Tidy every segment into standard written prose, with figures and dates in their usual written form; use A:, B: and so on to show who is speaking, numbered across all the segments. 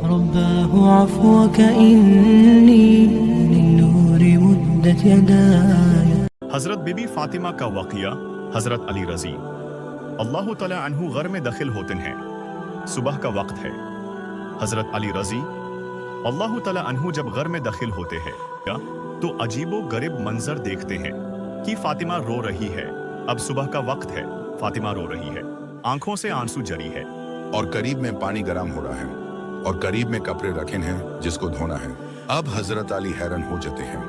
A: رباه عفوك إني للنور مدت يداي.
B: حضرت بی بی فاطمہ کا واقعہ. حضرت علی رضی اللہ تعالیٰ عنہ گھر میں داخل ہوتے ہیں. صبح کا وقت ہے. حضرت علی رضی اللہ تعالیٰ عنہ جب گھر میں داخل ہوتے ہیں تو عجیب و غریب منظر دیکھتے ہیں کہ فاطمہ رو رہی ہے. اب صبح کا وقت ہے. فاطمہ رو رہی ہے, آنکھوں سے آنسو جاری ہے,
C: اور قریب میں پانی گرم ہو رہا ہے, اور قریب میں کپڑے رکھے ہیں جس کو دھونا ہے. اب حضرت علی حیران ہو جاتے ہیں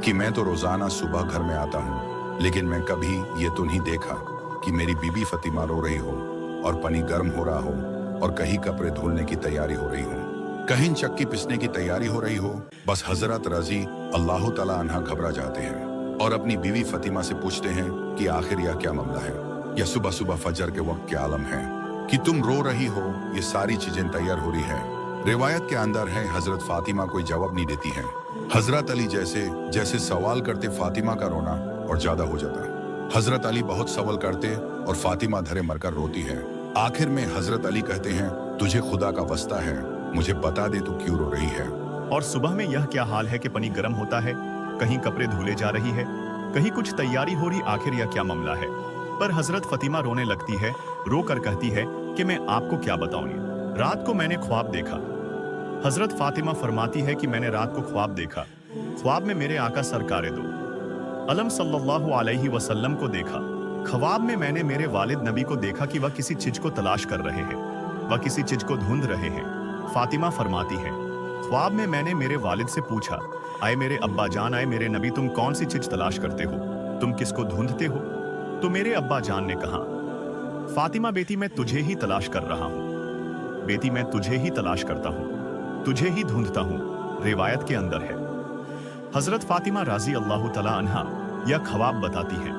C: کہ میں تو روزانہ صبح گھر میں آتا ہوں, لیکن میں کبھی یہ تو نہیں دیکھا کہ میری بی بی فاطمہ رو رہی ہو اور پانی گرم ہو رہا ہو اور کہیں کپڑے دھلنے کی تیاری ہو رہی ہو, کہیں چکی پسنے کی تیاری ہو رہی ہو. بس حضرت رضی اللہ تعالیٰ عنہ گھبرا جاتے ہیں اور اپنی بیوی فاطمہ سے پوچھتے ہیں کہ آخر یہ کیا معاملہ ہے, یا صبح صبح فجر کے وقت کیا عالم ہے کہ تم رو رہی ہو, یہ ساری چیزیں تیار ہو رہی ہے. روایت کے اندر ہے حضرت فاطمہ کوئی جواب نہیں دیتی ہے. حضرت علی جیسے سوال کرتے فاطمہ کا رونا اور زیادہ ہو جاتا. حضرت علی بہت سوال کرتے اور فاطمہ دھرے مر کر روتی ہے. آخر میں حضرت علی کہتے ہیں تجھے خدا کا واسطہ ہے, مجھے بتا دے تو کیوں رو رہی ہے.
B: اور صبح میں یہ کیا حال ہے کہ پانی گرم ہوتا ہے, کہیں کپڑے دھلے جا رہی ہے, کہیں کچھ تیاری ہو رہی, آخر یہ کیا معاملہ ہے. پر حضرت فاطمہ رونے لگتی ہے, رو کر کہتی ہے کہ میں آپ کو کیا بتاؤں, رات کو میں نے خواب دیکھا. حضرت فاطمہ فرماتی ہے کہ میں نے رات کو خواب دیکھا. خواب میں میرے آقا سرکار دو عالم صلی اللہ علیہ وسلم کو دیکھا. خواب میں نے میرے والد نبی کو دیکھا کہ وہ کسی چیز کو تلاش کر رہے ہیں, وہ کسی چیز کو ڈھونڈ رہے ہیں. فاطمہ فرماتی ہے خواب میں نے میرے والد سے پوچھا, آئے میرے ابا جان, آئے میرے نبی, تم کون سی چیز تلاش کرتے ہو, تم کس کو ڈھونڈتے ہو. تو میرے ابا جان نے کہا فاطمہ بیٹی میں تجھے ہی تلاش کر رہا ہوں, بیٹی میں تجھے ہی تلاش کرتا ہوں, تجھے ہی ڈھونڈتا ہوں. روایت کے اندر ہے حضرت فاطمہ رضی اللہ تعالیٰ عنہ یہ خواب بتاتی ہے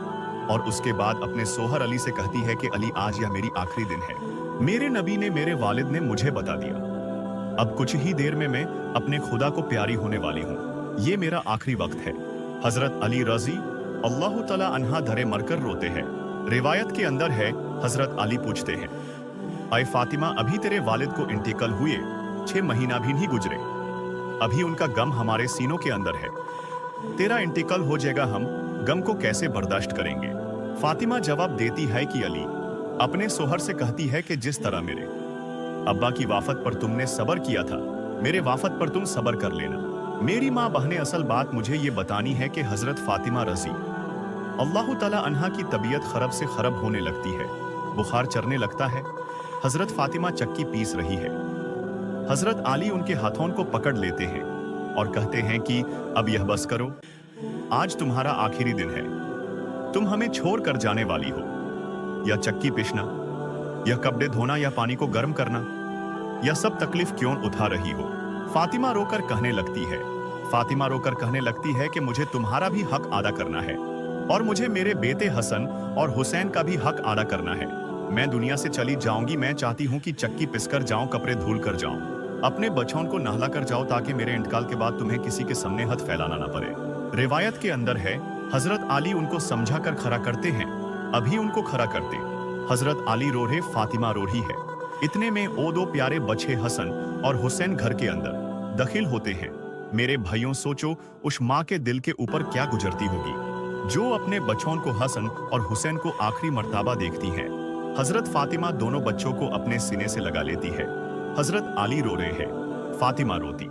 B: اور اس کے بعد اپنے شوہر علی سے کہتی ہے کہ علی آج یہ میری آخری دن ہے, میرے نبی نے, میرے والد نے مجھے بتا دیا, اب کچھ ہی دیر میں اپنے خدا کو پیاری ہونے والی ہوں, یہ میرا آخری وقت ہے. حضرت علی رضی اللہ تعالیٰ عنہ دھرے مر کر روتے ہیں. روایت کے اندر ہے حضرت علی پوچھتے ہیں اے فاطمہ, ابھی تیرے والد کو انتقال ہوئے 6 مہینہ بھی نہیں گزرے, ابھی ان کا غم ہمارے سینوں کے اندر ہے, تیرا انتقال ہو جائے گا, ہم غم کو کیسے برداشت کریں گے. فاطمہ جواب دیتی ہے کہ علی اپنے شوہر سے کہتی ہے کہ جس طرح میرے ابا کی وفات پر تم نے صبر کیا تھا, میرے وفات پر تم صبر کر لینا. میری ماں بہنیں, اصل بات مجھے یہ بتانی ہے کہ حضرت فاطمہ رضی اللہ تعالیٰ عنہ کی طبیعت خراب سے خراب ہونے لگتی ہے, بخار چڑھنے لگتا ہے. حضرت فاطمہ چکی پیس رہی ہے. حضرت علی ان کے ہاتھوں کو پکڑ لیتے ہیں اور کہتے ہیں کہ اب یہ بس کرو, آج تمہارا آخری دن ہے, تم ہمیں چھوڑ کر جانے والی ہو. یا چکی پیسنا, یا کپڑے دھونا, یا پانی کو گرم کرنا, یا سب تکلیف کیوں اٹھا رہی ہو. فاطمہ رو کر کہنے لگتی ہے کہ مجھے تمہارا بھی حق ادا کرنا ہے, اور مجھے میرے بیٹے حسن اور حسین کا بھی حق ادا کرنا ہے. میں دنیا سے چلی جاؤں گی, میں چاہتی ہوں کہ چکی پس کر جاؤں, کپڑے دھول کر جاؤں, اپنے بچوں کو نہلا کر جاؤ, تاکہ میرے انتقال کے بعد تمہیں کسی کے سامنے ہاتھ پھیلانا نہ پڑے. روایت کے اندر ہے حضرت علی ان کو سمجھا کر کھڑا کرتے ہیں, ابھی ان کو کھڑا کرتے. حضرت علی رو رہے, فاطمہ رو رہی ہے. اتنے میں وہ 2 پیارے بچے حسن اور حسین گھر کے اندر داخل ہوتے ہیں. میرے بھائیوں, سوچو اس ماں کے دل کے اوپر کیا گزرتی ہوگی جو اپنے بچوں کو حسن اور حسین کو آخری مرتبہ دیکھتی ہیں. حضرت فاطمہ دونوں بچوں کو اپنے سینے سے لگا لیتی ہے. حضرت علی رو رہے ہیں, فاطمہ روتی.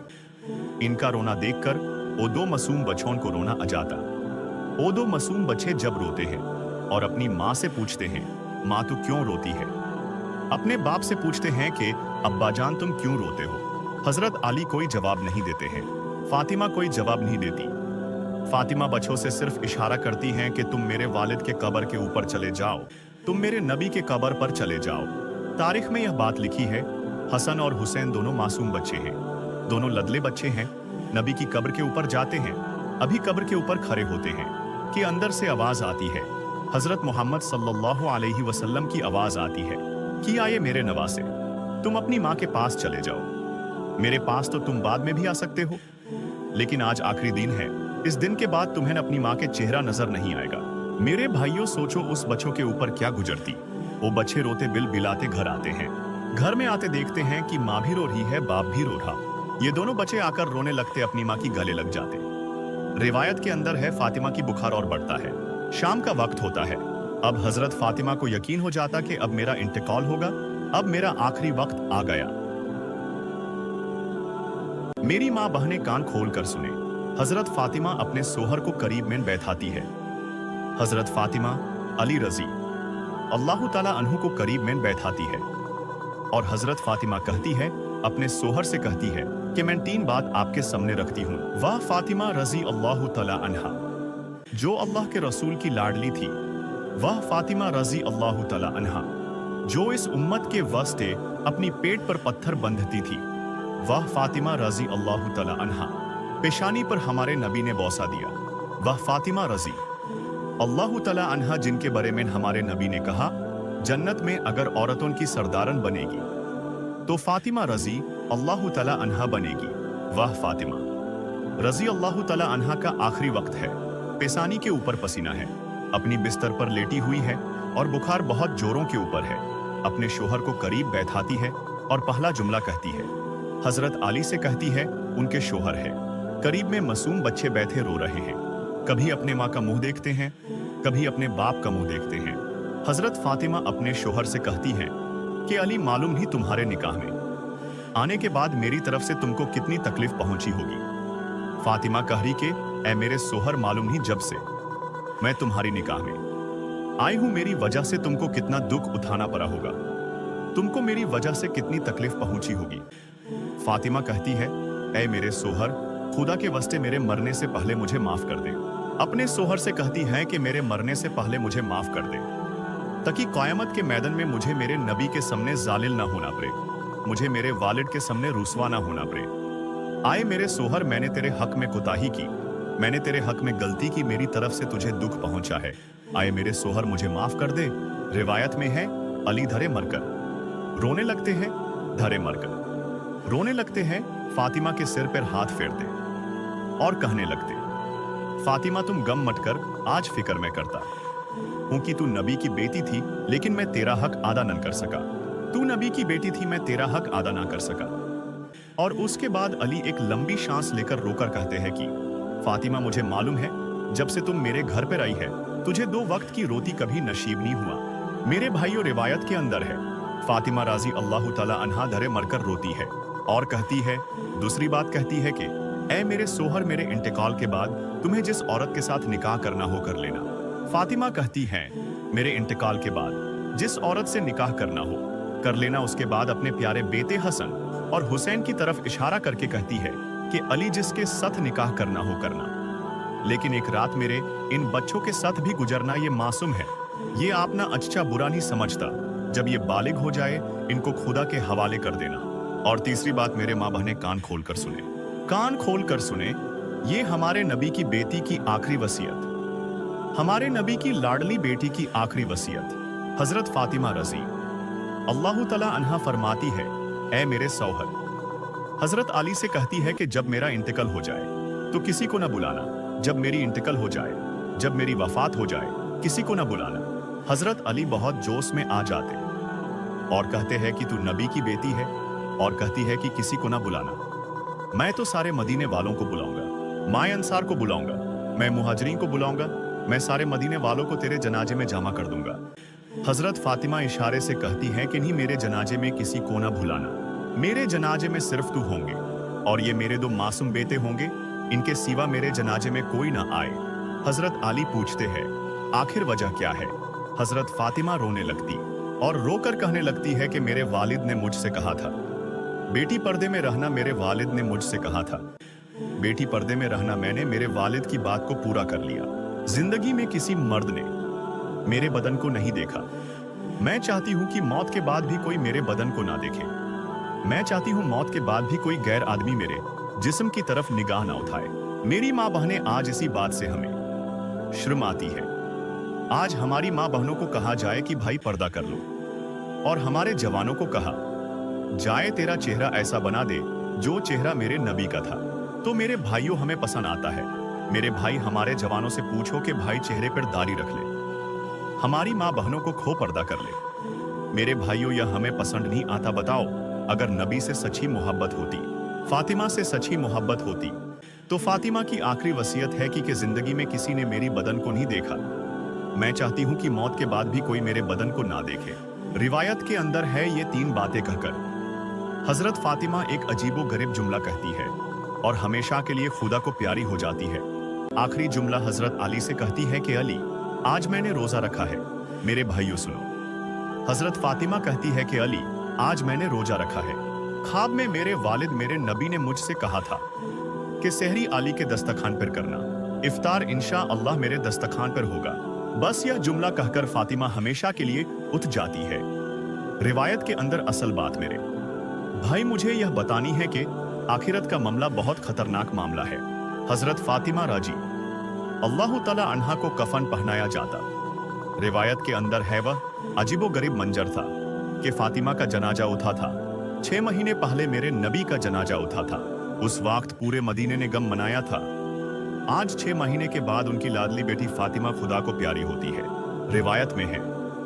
B: ان کا رونا دیکھ کر وہ 2 معصوم بچوں کو رونا آ جاتا. وہ 2 معصوم بچے جب روتے ہیں اور اپنی ماں سے پوچھتے ہیں ماں تو کیوں روتی ہے, اپنے باپ سے پوچھتے ہیں کہ ابا جان تم کیوں روتے ہو. حضرت علی کوئی جواب نہیں دیتے ہیں, فاطمہ کوئی جواب نہیں دیتی. فاطمہ بچوں سے صرف اشارہ کرتی ہیں کہ تم میرے والد کے قبر کے اوپر چلے جاؤ, تم میرے نبی کے قبر پر چلے جاؤ. تاریخ میں یہ بات لکھی ہے حسن اور حسین دونوں معصوم بچے ہیں, دونوں لدلے بچے ہیں. نبی کی قبر کے اوپر جاتے ہیں, ابھی قبر کے اوپر کھڑے ہوتے ہیں کہ اندر سے آواز آتی ہے, حضرت محمد صلی اللہ علیہ وسلم کی آواز آتی ہے کہ آئے میرے نواسے, تم اپنی ماں کے پاس چلے جاؤ, میرے پاس تو تم بعد میں بھی آ سکتے ہو, لیکن آج آخری دن ہے, اس دن کے بعد تمہیں اپنی ماں کے چہرہ نظر نہیں آئے گا. میرے بھائیوں, سوچو اس بچوں کے اوپر کیا گزرتی. وہ بچے روتے بل بلاتے گھر آتے ہیں. घर में आते देखते हैं कि माँ भी रो रही है, बाप भी रो रहा। ये दोनों बच्चे आकर रोने लगते, अपनी माँ की गले लग जाते। रिवायत के अंदर है फातिमा की बुखार और बढ़ता है। शाम का वक्त होता है। अब हजरत फातिमा को यकीन हो जाता कि अब मेरा इंतकाल होगा, अब मेरा आखिरी वक्त आ गया। मेरी माँ बहनें कान खोल कर सुने। हजरत फातिमा अपने सोहर को करीब में बैठाती है। हजरत फातिमा अली रजी अल्लाह ताला अन्हु को करीब में बैठाती है और हजरत फातिमा कहती है, अपने सोहर से कहती है कि मैं 3 बात आपके सामने रखती हूँ। वह फातिमा रजी अल्लाह ताला अन्हा जो अल्लाह के रसूल की लाडली थी, वह फातिमा रजी अल्लाह ताला अन्हा जो इस उम्मत के वास्ते अपनी पेट पर पत्थर बंधती थी, वह फातिमा रजी अल्लाह ताला अन्हा पेशानी पर हमारे नबी ने बौसा दिया। वह फातिमा रजी अल्लाह ताला अन्हा जिनके बारे में हमारे नबी ने कहा, जन्नत में अगर औरतों की सरदारन बनेगी तो फातिमा रजी अल्लाह ताला अन्हा बनेगी। वह फातिमा रजी अल्लाह ताला अन्हा का आखिरी वक्त है। पेशानी के ऊपर पसीना है, अपनी बिस्तर पर लेटी हुई है और बुखार बहुत जोरों के ऊपर है। अपने शोहर को करीब बैठाती है और पहला जुमला कहती है। हजरत आली से कहती है, उनके शोहर है। करीब में मासूम बच्चे बैठे रो रहे हैं, कभी अपने माँ का मुंह देखते हैं, कभी अपने बाप का मुंह देखते हैं। हजरत फातिमा अपने शोहर से कहती हैं कि अली, मालूम ही तुम्हारे निकाह में आने के बाद मेरी तरफ से तुमको कितनी तकलीफ पहुंची होगी। फातिमा कह रही कि ऐ मेरे सोहर, मालूम नहीं जब से मैं तुम्हारी निकाह में आई हूं मेरी वजह से तुमको कितना दुख उठाना पड़ा होगा, तुमको मेरी वजह से कितनी तकलीफ पहुंची होगी। फातिमा कहती है, ऐ मेरे सोहर, खुदा के वास्ते मेरे मरने से पहले मुझे माफ कर दे। अपने सोहर से कहती है कि मेरे मरने से पहले मुझे माफ कर दे, ताकि क़यामत के मैदान में मुझे मेरे नबी के सामने जालिल ना होना पड़े, मुझे मेरे वालिद के सामने रुसवा ना होना पड़े। आए मेरे सोहर, मैंने तेरे हक में कोताही की, मैंने तेरे हक में गलती की, मेरी तरफ से तुझे दुख पहुंचा है। आए मेरे सोहर, मुझे माफ कर दे। रिवायत में है, अली धरे मरकर रोने लगते हैं, धरे मरकर रोने लगते हैं। फातिमा के सिर पर हाथ फेरते और कहने लगते, फातिमा तुम गम मत कर, आज फिक्र मैं करता हूं कि तू नबी की बेटी थी, लेकिन मैं तेरा हक अदा न कर सका। तू नबी की बेटी थी, मैं तेरा हक अदा ना कर सका। और उसके बाद अली एक लंबी सांस लेकर रोकर कहते हैं कि फातिमा, मुझे मालूम है जब से तुम मेरे घर पर आई है, तुझे 2 वक्त की रोटी कभी नसीब नहीं हुआ। मेरे भाइयों, रिवायत के अंदर है, फातिमा राजी अल्लाह ताला अन्हा धरे मरकर रोती है और कहती है, दूसरी बात कहती है कि ऐ मेरे सोहर, मेरे इंतकाल के बाद तुम्हें जिस औरत के साथ निकाह करना हो कर लेना। फातिमा कहती है, मेरे इंतकाल के बाद जिस औरत से निकाह करना हो कर लेना। उसके बाद अपने प्यारे बेटे हसन और हुसैन की तरफ इशारा करके कहती है कि अली, जिसके साथ निकाह करना हो करना, लेकिन एक रात मेरे इन बच्चों के साथ भी गुजरना, ये मासूम है, ये आप ना अच्छा बुरा नहीं समझता। जब ये बालिग हो जाए, इनको खुदा के हवाले कर देना। और तीसरी बात, मेरे माँ बहनें कान खोल कर सुने, कान खोल कर सुने, ये हमारे नबी की बेटी की आखिरी वसीयत, हमारे नबी की लाडली बेटी की आखिरी वसीयत। हजरत फातिमा रजी अल्लाह ताला अन्हा फरमाती है, ऐ मेरे सौहर, हजरत अली से कहती है कि जब मेरा इंतकाल हो जाए तो किसी को ना बुलाना, जब मेरी इंतकाल हो जाए, जब मेरी वफात हो जाए, किसी को ना बुलाना। हजरत अली बहुत जोश में आ जाते और कहते हैं कि तू नबी की बेटी है, और कहती है कि किसी को ना बुलाना। मैं तो सारे मदीने वालों को बुलाऊंगा, माए अंसार को बुलाऊंगा, मैं मुहाजिरीन को बुलाऊंगा, मैं सारे मदीने वालों को तेरे जनाजे में जमा कर दूंगा। हजरत फातिमा इशारे से कहती है कि नहीं, मेरे जनाजे में किसी को ना भुलाना, मेरे जनाजे में सिर्फ तू होंगे और ये मेरे 2 मासूम बेटे होंगे, इनके सिवा मेरे जनाजे में कोई ना आए। हजरत अली पूछते हैं, आखिर वजह क्या है? हजरत फातिमा रोने लगती और रोकर कहने लगती है कि मेरे वालिद ने मुझसे कहा था, बेटी पर्दे में रहना, मेरे वालिद ने मुझसे कहा था, बेटी पर्दे में रहना। मैंने मेरे वालिद की बात को पूरा कर लिया। जिंदगी में किसी मर्द ने मेरे बदन को नहीं देखा। मैं चाहती हूं कि मौत के बाद भी कोई मेरे बदन को ना देखे। मैं चाहती हूं मौत के बाद भी कोई गैर आदमी मेरे जिस्म की तरफ निगाह ना उठाए। मेरी माँ बहनें, आज इसी बात से हमें शर्म आती है। आज हमारी माँ बहनों को कहा जाए कि भाई पर्दा कर लो, और हमारे जवानों को कहा जाए तेरा चेहरा ऐसा बना दे जो चेहरा मेरे नबी का था। तो मेरे भाइयों, हमें पसंद आता है, मेरे भाई, हमारे जवानों से पूछो कि भाई चेहरे पर दाढ़ी रख ले, हमारी माँ बहनों को खो पर्दा कर ले। मेरे भाइयों, यह हमें पसंद नहीं आता। बताओ, अगर नबी से सच्ची मोहब्बत होती, फातिमा से सच्ची मोहब्बत होती, तो फातिमा की आखिरी वसीयत है कि जिंदगी में किसी ने मेरी बदन को नहीं देखा। मैं चाहती हूँ कि मौत के बाद भी कोई मेरे बदन को ना देखे। रिवायत के अंदर है ये 3 बातें कहकर हजरत फातिमा एक अजीबो-गरीब जुमला कहती है और हमेशा के लिए खुदा को प्यारी हो जाती है। आखिरी जुमला हजरत अली से कहती है कि अली, आज मैंने रोजा रखा है। मेरे भाइयों सुनो, हजरत फातिमा कहती है कि अली, आज मैंने रोजा रखा है। ख्वाब में मेरे वालिद मेरे नबी ने मुझसे कहा था कि सहरी अली के दस्तरखान पर करना, इफ्तार इंशा अल्लाह मेरे दस्तरखान पर होगा। बस यह जुमला कहकर फातिमा हमेशा के लिए उठ जाती है। रिवायत के अंदर असल बात मेरे भाई मुझे यह बतानी है कि आखिरत का मामला बहुत खतरनाक मामला है। हजरत फातिमा राजी अल्लाह ताला अन्हा को कफन पहनाया जाता। रिवायत के अंदर है वह अजीबो-गरीब मंजर था कि फातिमा का जनाजा उठा था। 6 महीने पहले मेरे नबी का जनाजा उठा था। उस वक्त पूरे मदीने ने गम मनाया था। आज 6 महीने के बाद उनकी लाडली बेटी फातिमा खुदा को प्यारी होती है। रिवायत में है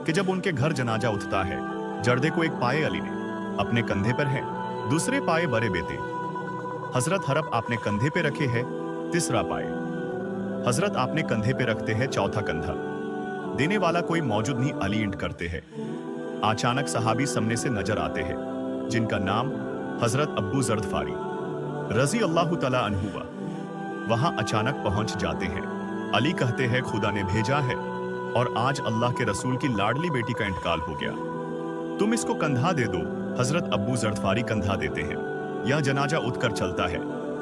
B: कि जब उनके घर जनाजा उठता है, जर्दे को एक पाए अली ने अपने कंधे पर है, दूसरे पाए बड़े बेटे हजरत हरब आपने कंधे पे रखे है, तीसरा पाए हजरत आपने कंधे पे रखते हैं, चौथा कंधा देने वाला कोई मौजूद नहीं, अली इंट करते हैं। अचानक सहाबी सामने से नजर आते हैं जिनका नाम हजरत अब्बू जर ग़िफ़ारी रजी अल्लाह तआला अन्हु वहां अचानक पहुंच जाते हैं। अली कहते हैं खुदा ने भेजा है और आज अल्लाह के रसूल की लाडली बेटी का इंतकाल हो गया, तुम इसको कंधा दे दो। हजरत अब्बू जर ग़िफ़ारी कंधा देते हैं। यह जनाजा उठकर चलता है।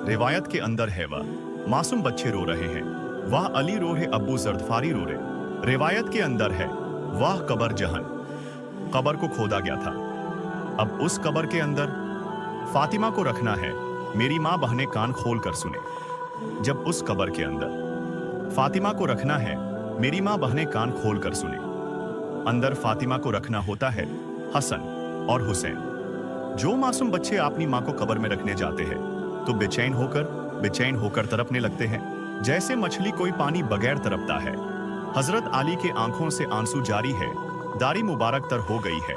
B: रिवायत के अंदर है वह मासूम बच्चे रो रहे हैं, वह अली रो रहे, अब्बू जर ग़िफ़ारी रो रहे। रिवायत के अंदर है वह कब्र जहन, कब्र को खोदा गया था। अब उस कब्र के अंदर फातिमा को रखना है। मेरी माँ बहनें कान खोल कर सुने। जब उस कब्र के अंदर फातिमा को रखना है, मेरी माँ बहनें कान खोल कर सुने। अंदर फातिमा को रखना होता है हसन और हुसैन। जो मासूम बच्चे अपनी माँ को कब्र में रखने जाते हैं तो बेचैन होकर तड़पने लगते हैं, जैसे मछली कोई पानी बगैर तड़पता है। हजरत अली के आंखों से आंसू जारी है, दाढ़ी मुबारक तर हो गई है,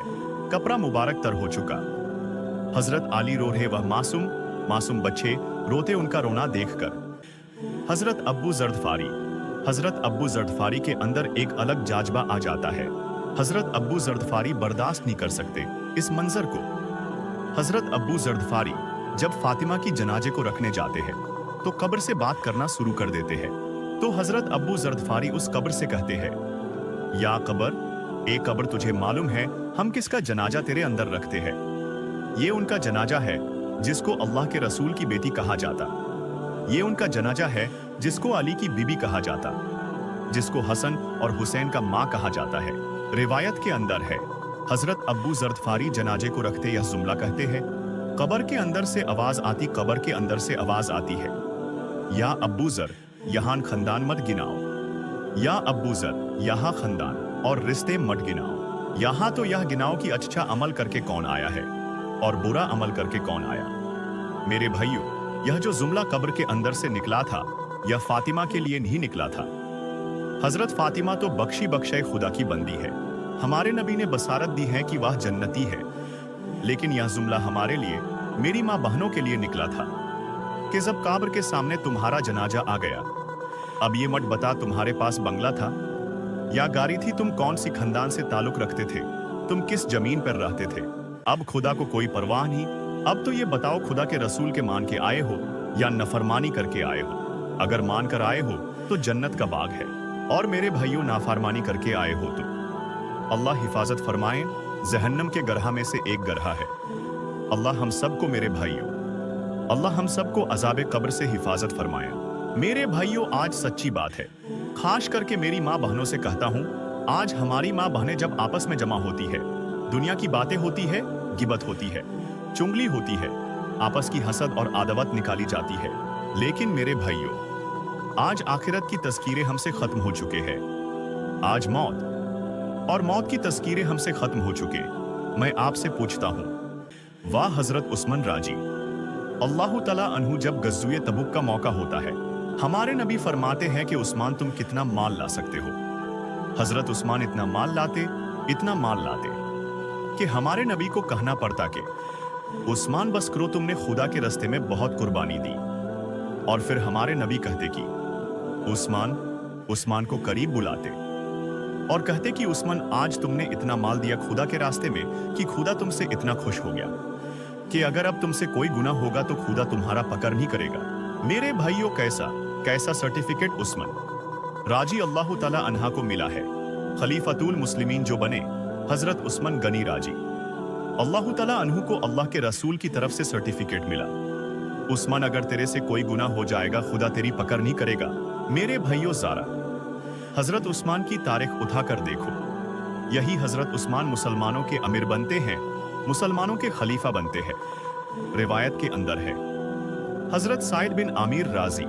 B: कपड़ा मुबारक तर हो चुका। हजरत अली रो रहे, वह मासूम बच्चे रोते उनका रोना देखकर। हजरत अब्बू जर ग़िफ़ारी के अंदर एक अलग जाज्बा आ जाता है। हजरत अब्बू जर ग़िफ़ारी बर्दाश्त नहीं कर सकते इस मंजर को। हजरत अब्बू जर ग़िफ़ारी जब फातिमा की जनाजे को रखने जाते हैं तो कब्र से बात करना शुरू कर देते हैं। तो हजरत अब्बू जर ग़िफ़ारी उस कब्र से कहते हैं, या कब्र, ए कब्र, तुझे मालूम है हम किसका जनाजा तेरे अंदर रखते हैं? ये उनका जनाजा है जिसको अल्लाह के रसूल की बेटी कहा जाता। ये उनका जनाजा है जिसको अली की बीबी कहा जाता, जिसको हसन और हुसैन का माँ कहा जाता है। रिवायत के अंदर है हजरत अब्बू जर ग़िफ़ारी जनाजे को रखते यह जुमला कहते हैं, कब्र के अंदर से आवाज आती, कब्र के अंदर से आवाज आती है, या अब्बू जर यहाँ खंदान मत गिनाओ, या अब्बू जर यहाँ खंदान और रिश्ते मत गिनाओ। यहाँ तो यह गिनाओ कि अच्छा अमल करके कौन आया है और बुरा अमल करके कौन आया। मेरे भाइयों, यह जो जुमला कब्र के अंदर से निकला था यह फातिमा के लिए नहीं निकला था। हजरत फातिमा तो बख्शे खुदा की बंदी है। हमारे नबी ने बसारत दी है कि वह जन्नती है, लेकिन यह जुमला हमारे लिए, मेरी माँ बहनों के लिए निकला था कि जब कब्र के सामने तुम्हारा जनाजा आ गया, अब ये मत बता तुम्हारे पास बंगला था या गाड़ी थी, तुम कौन सी खानदान से ताल्लुक रखते थे, तुम किस जमीन पर रहते थे। अब खुदा को कोई परवाह नहीं। अब तो ये बताओ खुदा के रसूल के मान के आए हो या नफरमानी करके आए हो। अगर मान कर आए हो तो जन्नत का बाग है, और मेरे भाइयों नाफरमानी करके आए हो तो अल्लाह हिफाजत फरमाए, जहन्नम के गरहा में से एक गरहा है। अल्लाह हम सबको, मेरे भाइयों, अल्लाह हम सबको अजाब कब्र से हिफाजत फरमाए। मेरे भाइयों, आज सच्ची बात है, खास करके मेरी माँ बहनों से कहता हूँ, आज हमारी माँ बहनें जब आपस में जमा होती है, दुनिया की बातें होती है, गिबत होती है, चुगली होती है, आपस की हसद और आदवत निकाली जाती है। लेकिन मेरे भाइयों, आज आखिरत की तस्कीरें हमसे खत्म हो चुके हैं। आज मौत और मौत की तस्कीरें हमसे खत्म हो चुके। मैं आपसे पूछता हूँ, वाह हजरत उस्मान राजी अल्लाह तआला अन्हु, जब गज़्वे तबुक का मौका होता है, हमारे नबी फरमाते हैं कि उस्मान तुम कितना माल ला सकते हो। हजरत उस्मान इतना माल लाते कि हमारे नबी को कहना पड़ता कि उस्मान बस करो, तुमने खुदा के रास्ते में बहुत कुर्बानी दी। और फिर हमारे नबी कहते कि उस्मान को करीब बुलाते और कहते कि उस्मान, आज तुमने इतना माल दिया खुदा के रास्ते में कि खुदा तुमसे इतना खुश हो गया कि अगर अब तुमसे कोई गुनाह होगा तो खुदा तुम्हारा पकड़ नहीं करेगा। मेरे भाइयों, कैसा सर्टिफिकेट उस्मान राजी अल्लाह ताला अन्हा को मिला है। खलीफतुल मुस्लिमीन जो बने हजरत उस्मान गनी राजी अल्लाह ताला अन्हु को अल्लाह के रसूल की तरफ से सर्टिफिकेट मिला। उस्मान, अगर तेरे से कोई गुनाह हो जाएगा खुदा तेरी पकड़ नहीं करेगा। मेरे भाइयों, ज़रा हजरत उस्मान की तारीख उठाकर देखो। यही हजरत उस्मान मुसलमानों के अमीर बनते हैं, मुसलमानों के खलीफा बनते हैं। रिवायत के अंदर है, हजरत साइद बिन आमिर राजी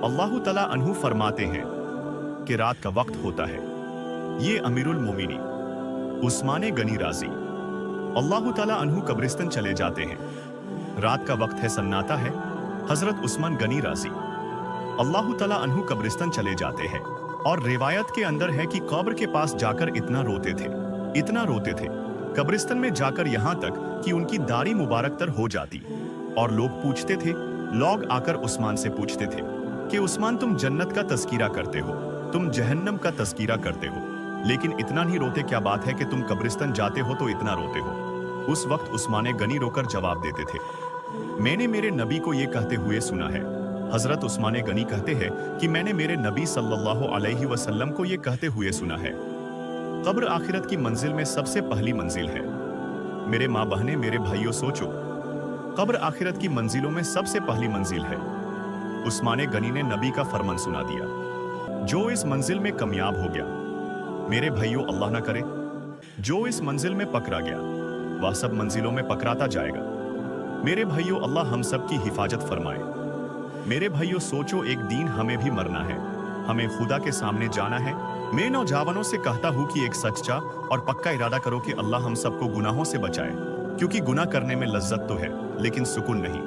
B: अल्लाह ताला अन्हु फरमाते हैं कि रात का वक्त होता है, ये अमीरुल मोमिनी उस्मान गनी राजी अल्लाह ताला अन्हु कब्रिस्तान चले जाते हैं। रात का वक्त है, सन्नाटा है। हजरत उस्मान गनी राजी अल्लाह ताला अन्हु कब्रिस्तान चले जाते हैं और रिवायत के अंदर है कि कब्र के पास जाकर इतना रोते थे कब्रिस्तान में जाकर, यहां तक कि उनकी दाढ़ी मुबारक तर हो जाती। और लोग पूछते थे, लोग आकर उस्मान से पूछते थे कि उस्मान, तुम जन्नत का तस्कीरा करते हो, तुम जहन्नम का तस्कीरा करते हो, लेकिन इतना नहीं रोते, क्या बात है कि तुम कब्रिस्तान जाते हो तो इतना रोते हो। उस वक्त उस्मान गनी रोकर जवाब देते थे, मैंने मेरे नबी को यह कहते हुए सुना है। हजरत उस्मान गनी कहते हैं कि मैंने मेरे नबी सल्लल्लाहु अलैहि वसल्लम को यह कहते हुए सुना है, कब्र आखिरत की मंजिल में सबसे पहली मंजिल है। मेरे माँ बहने, मेरे भाइयों, सोचो, कब्र आखिरत की मंजिलों में सबसे पहली मंजिल है। उस्मान गनी ने नबी का फरमान सुना दिया, जो इस मंजिल में कामयाब हो गया, मेरे भाइयों, अल्लाह ना करे, जो इस मंजिल में पकड़ा गया वह सब मंजिलों में पकड़ाता जाएगा। मेरे भाइयों, अल्लाह हम सब की हिफाजत फरमाए। मेरे भाइयों, सोचो, एक दिन हमें भी मरना है, हमें खुदा के सामने जाना है। मैं नौजवानों से कहता हूं कि एक सच्चा और पक्का इरादा करो कि अल्लाह हम सबको गुनाहों से बचाए, क्योंकि गुनाह करने में लज्जत तो है लेकिन सुकून नहीं।